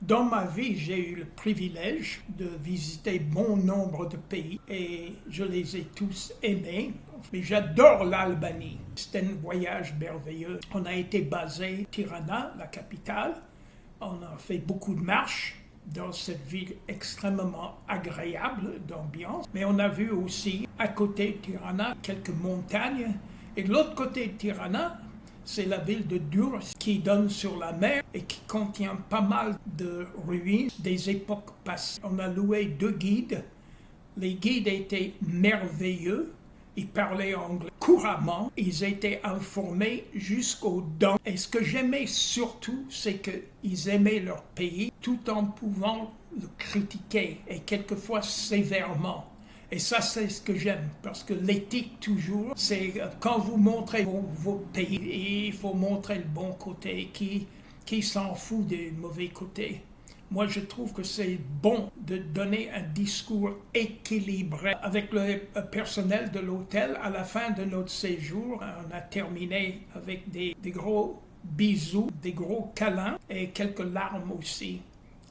Dans ma vie, j'ai eu le privilège de visiter bon nombre de pays et je les ai tous aimés. Mais j'adore l'Albanie. C'était un voyage merveilleux. On a été basé à Tirana, la capitale. On a fait beaucoup de marches dans cette ville extrêmement agréable d'ambiance. Mais on a vu aussi, à côté de Tirana, quelques montagnes. Et de l'autre côté de Tirana, c'est la ville de Durrës qui donne sur la mer et qui contient pas mal de ruines des époques passées. On a loué 2 guides. Les guides étaient merveilleux. Ils parlaient anglais couramment. Ils étaient informés jusqu'aux dents. Et ce que j'aimais surtout, c'est qu'ils aimaient leur pays tout en pouvant le critiquer et quelquefois sévèrement. Et ça, c'est ce que j'aime, parce que l'éthique, toujours, c'est quand vous montrez votre pays, il faut montrer le bon côté, qui s'en fout des mauvais côtés. Moi, je trouve que c'est bon de donner un discours équilibré avec le personnel de l'hôtel. À la fin de notre séjour, on a terminé avec des gros bisous, des gros câlins et quelques larmes aussi.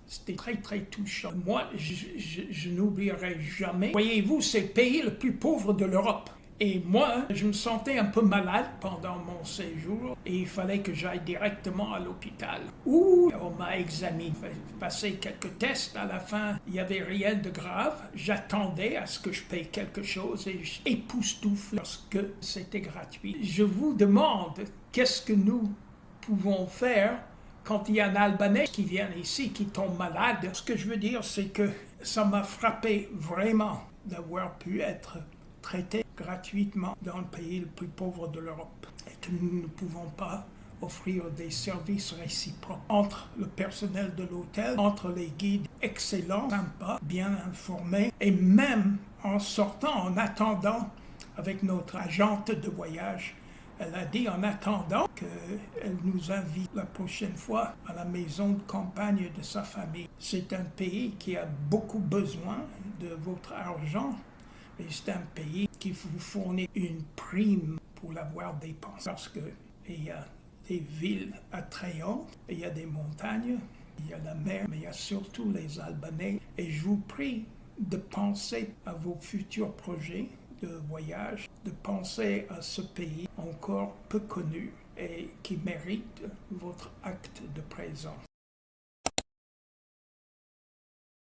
C'était très, très touchant. Moi, je n'oublierai jamais. Voyez-vous, c'est le pays le plus pauvre de l'Europe. Et moi, je me sentais un peu malade pendant mon séjour et il fallait que j'aille directement à l'hôpital. Où on m'a examiné, passé quelques tests. À la fin, il n'y avait rien de grave. J'attendais à ce que je paye quelque chose et j'époustoufle parce que c'était gratuit. Je vous demande, qu'est-ce que nous pouvons faire quand il y a un Albanais qui vient ici, qui tombe malade? Ce que je veux dire, c'est que ça m'a frappé vraiment d'avoir pu être traité gratuitement dans le pays le plus pauvre de l'Europe. Et que nous ne pouvons pas offrir des services réciproques entre le personnel de l'hôtel, entre les guides excellents, sympas, bien informés, et même en sortant, en attendant avec notre agente de voyage. Elle a dit en attendant qu'elle nous invite la prochaine fois à la maison de campagne de sa famille. C'est un pays qui a beaucoup besoin de votre argent, mais c'est un pays qui vous fournit une prime pour l'avoir dépensé. Parce qu'il y a des villes attrayantes, il y a des montagnes, il y a la mer, mais il y a surtout les Albanais. Et je vous prie de penser à vos futurs projets de voyage, de penser à ce pays encore peu connu et qui mérite votre acte de présence.